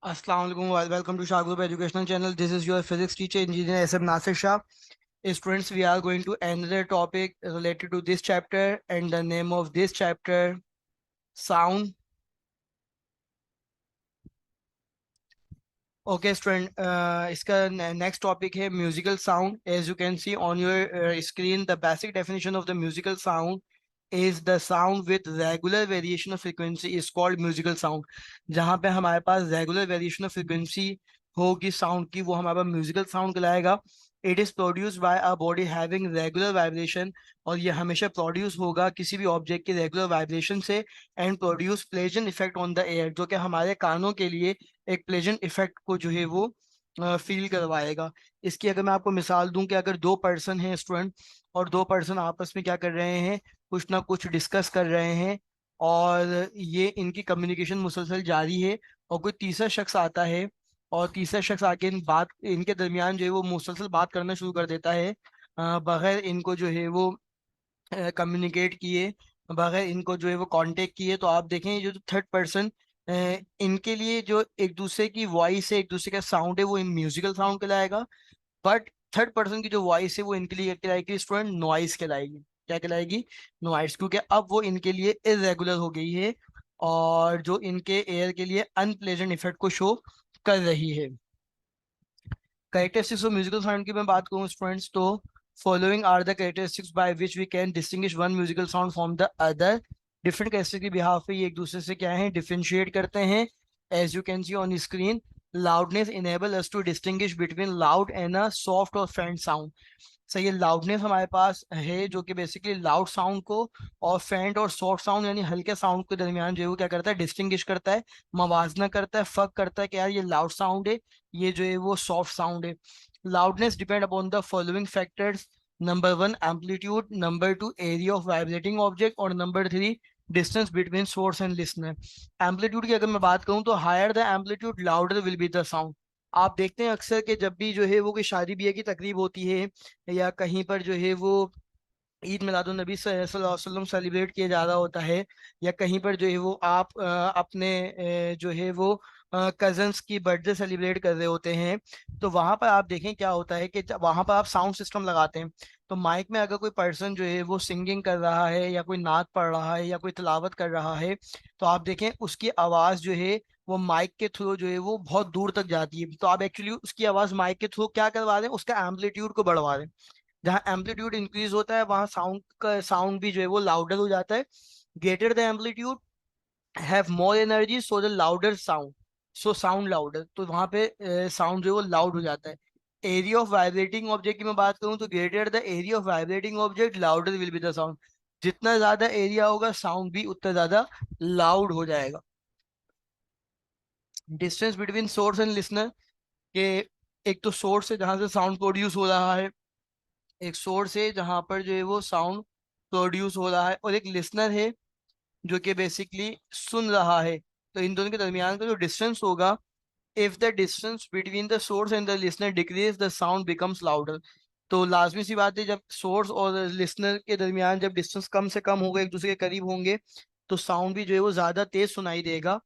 Assalamualaikum. Welcome to Shah Group Educational Channel. This is your physics teacher, Engineer SM Nasir Shah. Students, we are going to another topic related to this chapter, and the name of this chapter, sound. Okay, student. इसका next topic है musical sound. As you can see on your screen, the basic definition of the musical sound is the sound with regular variation of frequency is called musical sound. जहाँ पे हमारे पास regular variation of frequency होगी sound की, वो हमारे पास musical sound कहलाएगा. It is produced by a body having regular vibration, और ये हमेशा प्रोड्यूस होगा किसी भी ऑब्जेक्ट के रेगुलर वाइब्रेशन से, and produce pleasant effect on the air, जो कि हमारे कानों के लिए एक प्लेजेंट इफेक्ट को जो है वो फील करवाएगा. इसकी अगर मैं आपको मिसाल दूं कि अगर दो पर्सन हैं स्टूडेंट, और दो पर्सन आपस में क्या कर रहे हैं, कुछ ना कुछ डिस्कस कर रहे हैं, और ये इनकी कम्युनिकेशन मुसलसल जारी है, और कोई तीसरा शख्स आता है, और तीसरा शख्स आके इनके दरमियान जो है वो मुसलसल बात करना शुरू कर देता है, बगैर इनको जो है वो कम्युनिकेट किए, बगैर इनको जो है वो कांटेक्ट किए. तो आप देखें, ये जो थर्ड पर्सन, इनके लिए जो एक दूसरे की वॉइस है, एक दूसरे का साउंड है, वो इन म्यूजिकल साउंड कहलाएगा. बट थर्ड पर्सन की जो वॉइस है वो इनके लिए क्या कहलाएगी स्टूडेंट? नॉइस कहलाएगी. क्या कहलाएगी? नॉइस. क्योंकि अब वो इनके लिए इरेगुलर हो गई है, और जो इनके एयर के लिए अनप्लेजेंट इफेक्ट को शो कर रही है. कैरेक्टरिस्टिक्स ऑफ म्यूजिकल साउंड की मैं बात करूँ स्टूडेंट्स, तो following are the characteristics by which we can distinguish one musical sound from the other. Different characteristic के बिहाफ पे ये एक दूसरे से क्या है, डिफरेंशिएट करते हैं. As you can see on screen, loudness enable us to distinguish between loud and a soft or faint sound. सही है, लाउडनेस हमारे पास है जो कि बेसिकली लाउड साउंड को और फेंट और सॉफ्ट साउंड यानी हल्के साउंड के दरमियान जो है वो क्या करता है, डिस्टिंग्विश करता है, मवाजना करता है, फर्क करता है कि यार ये लाउड साउंड है, ये जो है वो सॉफ्ट साउंड है. Loudness depend upon the following factors. Number one, amplitude. Number two, area of vibrating object. और number three, distance between source and listener. Amplitude की अगर मैं बात करूं तो higher the amplitude louder will be the sound. आप देखते हैं अक्सर कि जब भी जो है वो कोई शादी ब्याह की तकरीब होती है, या कहीं पर जो है वो ईद मिलादुन नबी सल्लल्लाहु अलैहि वसल्लम सेलिब्रेट किया जा रहा होता है, या कहीं पर जो है वो आप अपने जो है वो कजन्स की बर्थडे सेलिब्रेट कर रहे होते हैं, तो वहां पर आप देखें क्या होता है कि वहां पर आप साउंड सिस्टम लगाते हैं. तो माइक में अगर कोई पर्सन जो है वो सिंगिंग कर रहा है, या कोई नात पढ़ रहा है, या कोई तिलावत कर रहा है, तो आप देखें उसकी आवाज़ जो है वो माइक के थ्रू जो है वो बहुत दूर तक जाती है. तो आप एक्चुअली उसकी आवाज़ माइक के थ्रू क्या करवा रहे हैं, उसका एम्पलीट्यूड को बढ़वा रहे हैं. जहाँ एम्पलीट्यूड इंक्रीज होता है वहाँ साउंड भी जो है वो लाउडर हो जाता है. Greater the amplitude have more energy, so the louder sound, so sound louder. तो वहाँ पे साउंड जो है वो लाउड हो जाता है. एरिया ऑफ वाइब्रेटिंग ऑब्जेक्ट की मैं बात करूँ तो greater the area of vibrating object louder will be the sound. जितना ज्यादा एरिया होगा साउंड भी उतना ज्यादा लाउड हो जाएगा. Distance between source and listener के, एक तो सोर्स है जहाँ से साउंड प्रोड्यूस हो रहा है, एक सोर्स है जहां पर जो है वो साउंड प्रोड्यूस हो रहा है, और एक लिसनर है जो कि बेसिकली सुन रहा है. तो इन दोनों के दरमियान का जो डिस्टेंस होगा, if the distance between the source and the listener decrease the sound becomes louder. तो लाजमी सी बात है, जब सोर्स और लिसनर के दरमियान जब डिस्टेंस कम से कम होगा, एक दूसरे के करीब होंगे, तो साउंड भी जो है वो ज्यादा तेज सुनाई देगा.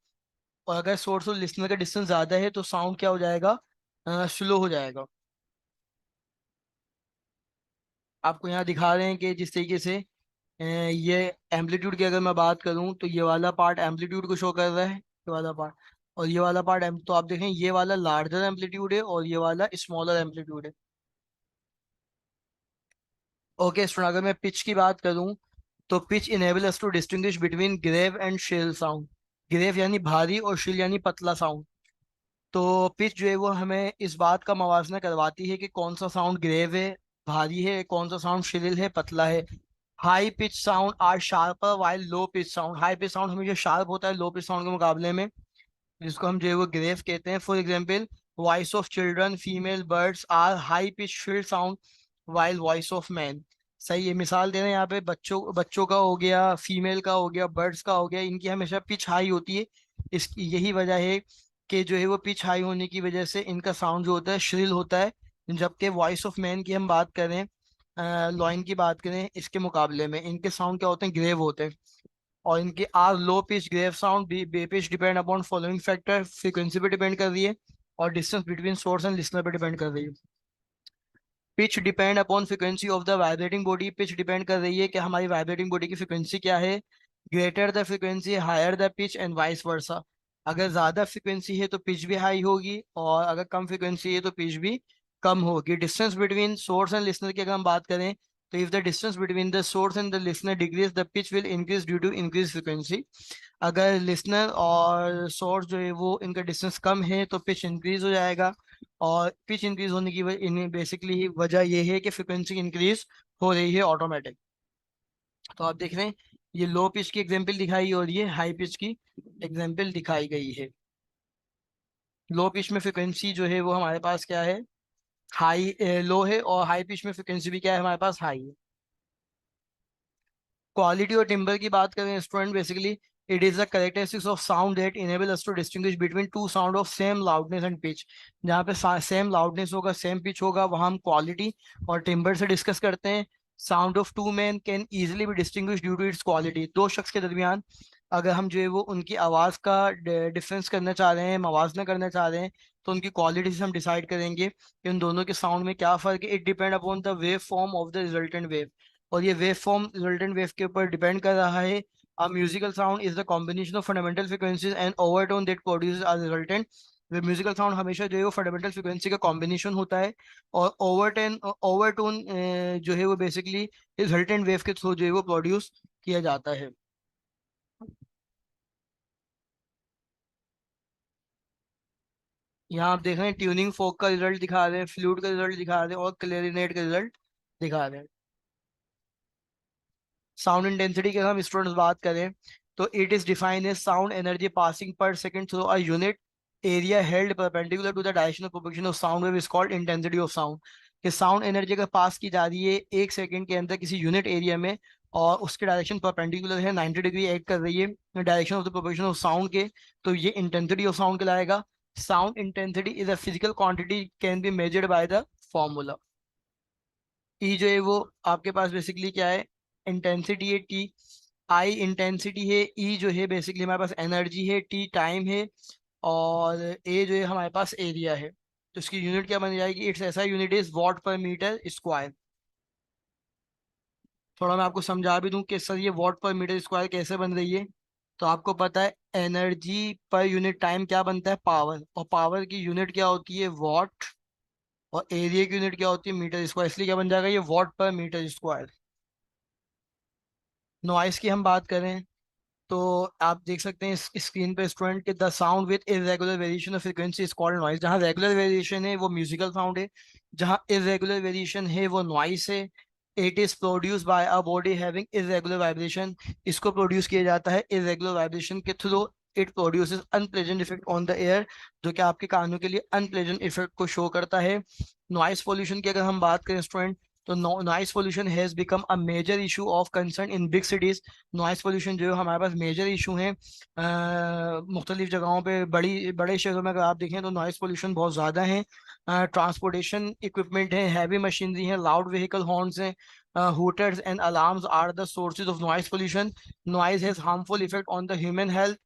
और अगर सोर्स और लिसनर का डिस्टेंस ज्यादा है तो साउंड क्या हो जाएगा, स्लो हो जाएगा. आपको यहाँ दिखा रहे हैं कि जिस तरीके से ये एम्पलीट्यूड की अगर मैं बात करूं तो ये वाला पार्ट एम्पलीट्यूड को शो कर रहा है, ये वाला पार्ट, और ये वाला पार्ट तो आप देखें ये वाला लार्जर एम्पलीट्यूड है और ये वाला स्मॉलर एम्पलीट्यूड है. ओके स्टूडेंट, अगर मैं पिच की बात करूं तो pitch enable us to distinguish between grave and shrill sound. Grave यानी भारी और शिल यानी पतला साउंड. तो पिच जो है वो हमें इस बात का मवाजना करवाती है कि कौन सा साउंड ग्रेव है, भारी है, कौन सा साउंड शिथिल है, पतला है. High pitch sound are sharper while low pitch sound. High pitch sound हमेशा शार्प होता है लो पिच साउंड के मुकाबले में, जिसको हम जो है वो ग्रेव कहते हैं. For example, voice of children, female birds are high pitch shrill sound while voice of man. सही है, मिसाल दे रहे हैं यहाँ पे, बच्चों बच्चों का हो गया, फीमेल का हो गया, बर्ड्स का हो गया, इनकी हमेशा पिच हाई होती है. इस यही वजह है कि जो है वो पिच हाई होने की वजह से इनका साउंड जो होता है श्रिल होता है. जबकि वॉइस ऑफ मैन की हम बात करें, लॉइन की बात करें, इसके मुकाबले में इनके साउंड क्या होते हैं, ग्रेव होते हैं. और इनके are low pitch, grave sound, be pitch depend upon following factor, frequency पे डिपेंड कर रही है और distance between source and listener पे डिपेंड कर रही है। Pitch depend upon frequency of the vibrating body, pitch depend कर रही है कि हमारी वाइब्रेटिंग बॉडी की फ्रिक्वेंसी क्या है। Greater the frequency higher the pitch and vice versa. अगर ज्यादा फ्रिक्वेंसी है तो पिच भी हाई होगी और अगर कम फ्रिक्वेंसी है तो पिच भी कम होगी। Distance between source and listener की अगर हम बात करें तो if the distance between the source and the listener decrease the pitch will increase due to increase frequency. अगर लिसनर और सोर्स जो है वो इनका डिस्टेंस कम है तो पिच इंक्रीज हो जाएगा। और पिच इंक्रीज होने की बेसिकली वजह ये है कि फ्रिक्वेंसी इंक्रीज हो रही है ऑटोमेटिक। तो आप देख रहे हैं ये लो पिच की एग्जांपल दिखाई और ये हाई पिच की एग्जांपल दिखाई गई है। लो पिच में फ्रिक्वेंसी जो है वो हमारे पास क्या है, हाई लो है, और हाई पिच में फ्रिक्वेंसी भी क्या है हमारे पास, हाई है। क्वालिटी और टिम्बर की बात करें student, basically it is the characteristics of sound that enable us to distinguish between two sound of same loudness and pitch. जहाँ पे सेम लाउडनेस होगा, सेम पिच होगा, वहाँ हम क्वालिटी और टिम्बर से डिस्कस करते हैं। Sound of two man can easily be distinguish due to its quality. दो शख्स के दरमियान अगर हम जो है वो उनकी आवाज़ का डिफरेंस करना चाह रहे हैं, मवाजना करना चाह रहे हैं, तो उनकी क्वालिटी से हम डिसाइड करेंगे कि उन दोनों के साउंड में क्या फ़र्क है। It depend upon the wave form of the resultant wave, और ये वेव फॉर्म रिजल्टेंट वेव के ऊपर डिपेंड कर रहा है। A musical sound is the combination of fundamental frequencies and overtone that produces a resultant. Musical sound हमेशा जो है वो फंडामेंटल फ्रीक्वेंसी का कॉम्बिनेशन होता है, और ओवरटोन जो है वो बेसिकली रिजल्टेंट वेव के थ्रू जो है वो प्रोड्यूस किया जाता है। यहाँ आप देख रहे हैं ट्यूनिंग फोक का रिजल्ट दिखा रहे हैं, फ्लूट का रिजल्ट दिखा रहे हैं और क्लेरिनेट का रिजल्ट दिखा रहे हैं। साउंड इंटेंसिटी की अगर हम स्टूडेंट्स बात करें तो it is defined as sound energy passing per second through a unit area held perpendicular to the direction of propagation of sound wave is called intensity of sound. कि sound energy अगर pass की जा रही है 1 second के अंदर किसी unit area में और उसके डायरेक्शन परपेंडिकुलर है, 90 डिग्री एड कर रही है direction of the propagation of sound के, तो ये इंटेंसिटी ऑफ साउंड कहलाएगा। Sound intensity is a physical quantity can be measured by the formula. E जो है वो आपके पास बेसिकली क्या है, इंटेंसिटी है टी। आई इंटेंसिटी है, ई जो है बेसिकली हमारे पास एनर्जी है, टी टाइम है, और ए जो है हमारे पास एरिया है। तो इसकी यूनिट क्या बन जाएगी, इट्स ऐसा यूनिट इज वॉट पर मीटर स्क्वायर। थोड़ा मैं आपको समझा भी दूं कि सर ये वॉट पर मीटर स्क्वायर कैसे बन रही है। तो आपको पता है एनर्जी पर यूनिट टाइम क्या बनता है, पावर, और पावर की यूनिट क्या होती है, वॉट, और एरिया की यूनिट क्या होती है, मीटर स्क्वायर, इसलिए क्या बन जाएगा ये वॉट पर मीटर स्क्वायर। नॉइस की हम बात करें तो आप देख सकते हैं इस स्क्रीन पे स्टूडेंट के the sound with irregular variation of frequency is called noise. जहाँ रेगुलर वेरिएशन है वो म्यूजिकल साउंड है, जहाँ इरेगुलर वेरिएशन है वो नॉइस है। It is produce by a body having irregular vibration. इसको प्रोड्यूस किया जाता है इरेगुलर वाइब्रेशन के through. It produces unpleasant effect on the air, जो कि आपके कानों के लिए अनप्लेजेंट इफेक्ट को शो करता है। नॉइस पोल्यूशन की अगर हम बात करें स्टूडेंट तो noise pollution has become a major issue of concern in big cities. Noise pollution जो है हमारे पास मेजर इशू है मुख्तलिफ जगहों पे, बड़ी बड़े शहरों में अगर आप देखें तो नॉइस पोल्यूशन बहुत ज़्यादा है। ट्रांसपोर्टेशन इक्विपमेंट है, हैवी मशीनरी है, लाउड व्हीकल हॉर्न्स हैं, hooters and alarms are the sources of noise pollution. Noise has harmful effect on the human health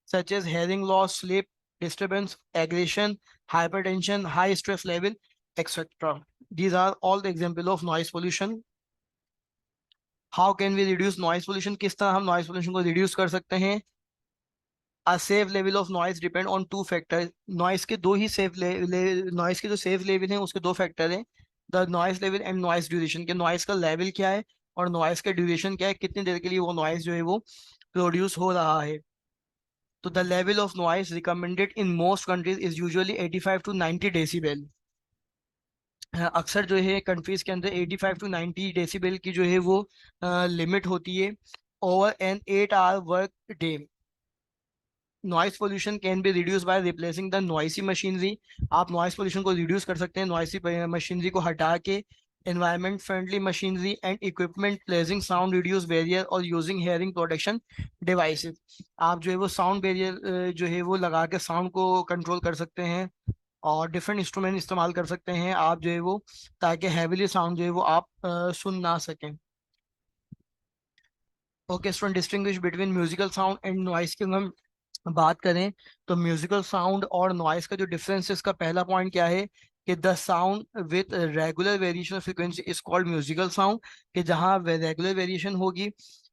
such as hearing loss, sleep disturbance, aggression, hypertension, high stress level, etc. These are all the example of noise pollution. How can we reduce noise pollution, किस तरह हम noise pollution को reduce कर सकते हैं। A safe level of noise depend on two factor. Noise के दो ही noise के जो सेफ लेवल है उसके दो फैक्टर हैं, the noise level and noise duration. के नॉइस का लेवल क्या है और नॉइस का ड्यूरेशन क्या है, कितनी देर के लिए वो नॉइस जो है वो प्रोड्यूस हो रहा है। तो the level of noise recommended in most countries is usually 85 to 90 decibel. अक्सर जो है कंट्रीज के अंदर 85 टू 90 डेसिबल की जो है वो लिमिट होती है over an 8 hour work day. Noise pollution can be reduce by replacing the noisy machinery. आप नॉइस पोल्यूशन को रिड्यूस कर सकते हैं नॉइसी मशीनरी को हटा के environment friendly machinery and equipment placing sound reduce barrier और यूजिंग हेयरिंग प्रोटेक्शन डिवाइसेस। आप जो है वो साउंड बैरियर जो है वो लगा के साउंड को कंट्रोल कर सकते हैं और डिफरेंट इंस्ट्रूमेंट इस्तेमाल कर सकते हैं आप जो है वो, ताकि हैविली साउंड जो है वो आप सुन ना सकें। Okay student, distinguish between musical sound and noise की हम बात करें तो म्यूजिकल साउंड और नॉइस का जो डिफरेंस है, इसका पहला पॉइंट क्या है कि the sound with regular variation of frequency is called musical sound, कि जहाँ रेगुलर वेरिएशन होगी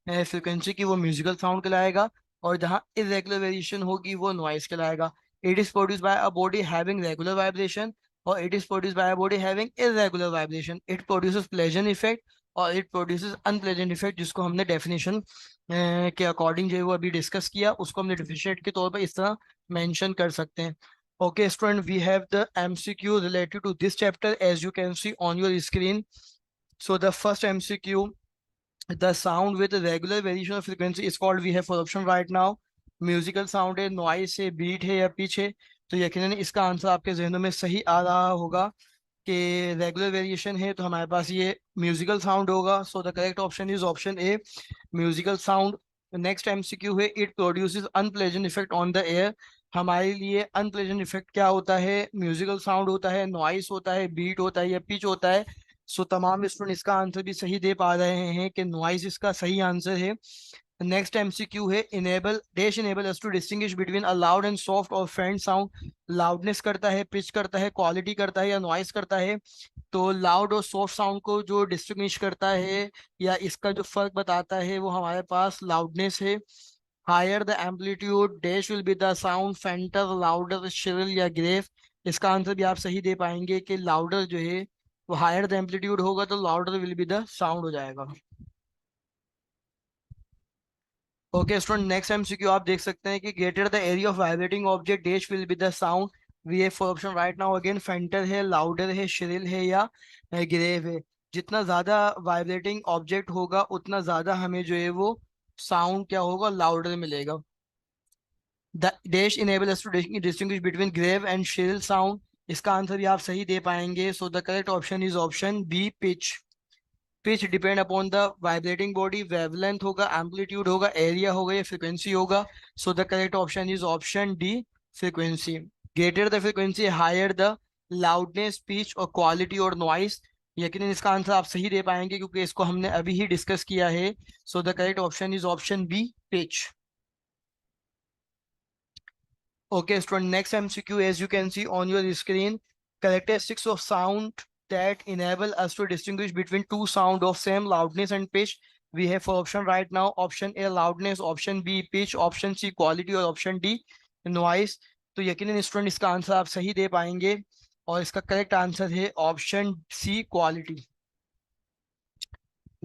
फ्रिक्वेंसी की वो म्यूजिकल साउंड कहलाएगा, और जहाँ इरेगुलर वेरिएशन होगी वो नॉइस कहलाएगा। It is produce by a body having regular vibration, और it is produce by a body having irregular vibration. It produces pleasant effect और इट प्रोड्यूसेस अनप्लेजेंट इफेक्ट, जिसको हमने डेफिनेशन के अकॉर्डिंग जो है वो अभी डिस्कस किया, उसको हमने डिफरेंशिएट के तौर पर इस तरह मेंशन कर सकते हैं। Okay student, we have the MCQ related to this chapter as you can see on your screen. So the first MCQ, the sound with a regular variation of frequency is called, we have for option right now, musical sound है, noise है, beat है या pitch है। तो यकीनन इसका answer आपके जहनों में सही आ रहा होगा कि रेगुलर वेरिएशन है तो हमारे पास ये म्यूजिकल साउंड होगा। So the correct option is option A, musical sound. Next MCQ है, it produces unpleasant effect on the air. हमारे लिए अनप्लेजेंट इफेक्ट क्या होता है? म्यूजिकल साउंड होता है, नॉइस होता है, बीट होता है या पिच होता है। सो तमाम स्टूडेंट इसका आंसर भी सही दे पा रहे हैं कि नॉइस इसका सही आंसर है। नेक्स्ट एमसीक्यू है, enable dash enable us to distinguish between a loud and soft और फेंट साउंड। लाउडनेस करता है, पिच करता है, क्वालिटी करता है या नॉइस करता है? तो लाउड और सॉफ्ट साउंड को जो डिस्टिंग्विश करता है या इसका जो फर्क बताता है वो हमारे पास लाउडनेस है। Higher the amplitude dash will be the sound fainter, louder, shrill या ग्रेव। इसका आंसर भी आप सही दे पाएंगे कि लाउडर जो है वो हायर द एम्पलीट्यूड होगा तो louder will be the sound हो जाएगा। ओके स्टूडेंट, नेक्स्ट एमसीक्यू आप देख सकते हैं कि greater the area of vibrating object dash will be the sound. We have four option right now again, fainter है, लाउडर है, श्रिल है या ग्रेव है। जितना ज्यादा वाइब्रेटिंग ऑब्जेक्ट होगा उतना ज्यादा हमें जो है वो साउंड क्या होगा? लाउडर मिलेगा। The dash enable us to distinguish between grave and shrill sound. इसका आंसर भी आप सही दे पाएंगे। So the correct option is option B, pitch. Pitch depend upon the vibrating body, wavelength होगा, एम्पलीट्यूड होगा, एरिया होगा या फ्रीक्वेंसी होगा। So the correct option is option D, frequency. Greater the frequency higher the loudness, pitch और quality और noise. यकीनन इसका answer आप सही दे पाएंगे क्योंकि इसको हमने अभी ही डिस्कस किया है। So the correct option is option B, pitch. Okay, student, next MCQ, as you can see on your screen, characteristics of sound that enable us to distinguish between two sound of same loudness and pitch. We have for option right now, option A loudness, option B pitch, option C quality और option D noise। तो यकीनन student इसका answer आप सही दे पाएंगे और इसका करेक्ट आंसर है option C, quality.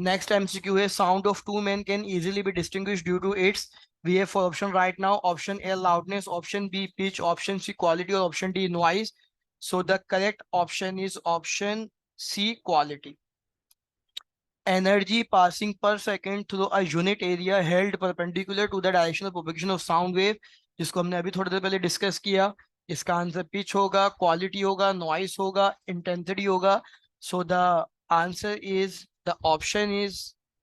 Next MCQ है, sound of two men can easily be distinguished due to its। we have for option right now, option A loudness, option B pitch, option C quality और option D noise। so the correct option is option C, quality। energy passing per second through a unit area held perpendicular to the direction of propagation of sound wave, जिसको हमने अभी थोड़ी देर पहले discuss किया। इसका answer pitch होगा, quality होगा, noise होगा, इंटेंसिटी होगा। So the answer is the option is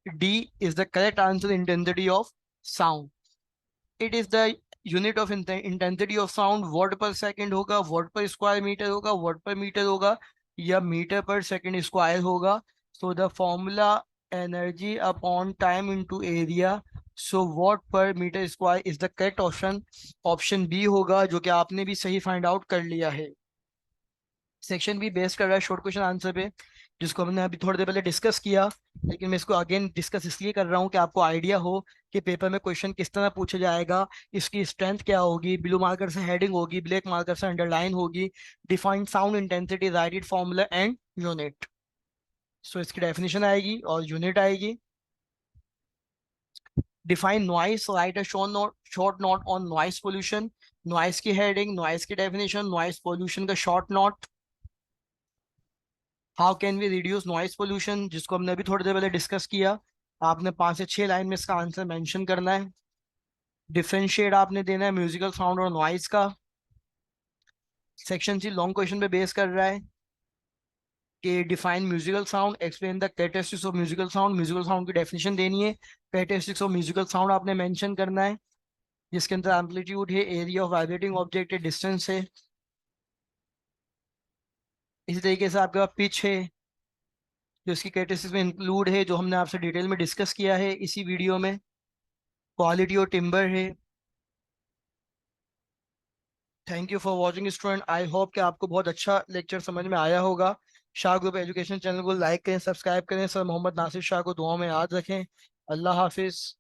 D is the correct answer, intensity of sound. It is the unit of intensity of sound. What पर सेकेंड होगा, what पर square metre होगा, what पर metre होगा या metre पर second square होगा। So the formula energy upon time into area. So what पर metre square is the correct option, option B होगा, जो कि आपने भी सही फाइंड आउट कर लिया है। सेक्शन भी बेस कर रहा है शॉर्ट क्वेश्चन आंसर पे, जिसको हमने अभी थोड़ी देर पहले डिस्कस किया, लेकिन मैं इसको अगेन डिस्कस इसलिए कर रहा हूँ कि आपको आइडिया हो कि पेपर में क्वेश्चन किस तरह पूछा जाएगा, इसकी स्ट्रेंथ क्या होगी। ब्लू मार्कर से हेडिंग होगी, ब्लैक मार्कर से अंडरलाइन होगी। Define sound intensity, write it formula and unit. So इसकी डेफिनेशन आएगी और यूनिट आएगी। Define noise, write a short note on noise pollution. Noise की हेडिंग, नॉइस की डेफिनेशन, नॉइस पोल्यूशन का short note. How can we reduce noise pollution, जिसको हमने अभी थोड़ी देर पहले डिस्कस किया। आपने 5 से 6 लाइन में इसका आंसर मेंशन करना है। डिफरेंशिएट आपने देना है म्यूजिकल साउंड और नॉइस का। सेक्शन सी लॉन्ग क्वेश्चन पे बेस कर रहा है कि define musical sound, explain the characteristics of musical sound. Musical sound की डेफिनेशन देनी है, कैरेक्टरिस्टिक्स ऑफ म्यूजिकल साउंड आपने मेंशन करना है, जिसके अंदर एम्पलीट्यूड है, एरिया ऑफ वाइब्रेटिंग ऑब्जेक्ट है, डिस्टेंस है। इसी तरीके से आपके पास पिच है, जो इसकी कैरेक्टरिस्टिक्स में इंक्लूड है, जो हमने आपसे डिटेल में डिस्कस किया है इसी वीडियो में। क्वालिटी और टिम्बर है। Thank you for watching student, I hope कि आपको बहुत अच्छा लेक्चर समझ में आया होगा। शाह ग्रुप एजुकेशन चैनल को लाइक करें, सब्सक्राइब करें, सर मोहम्मद नासिर शाह को दुआ में याद रखें। अल्लाह हाफिज।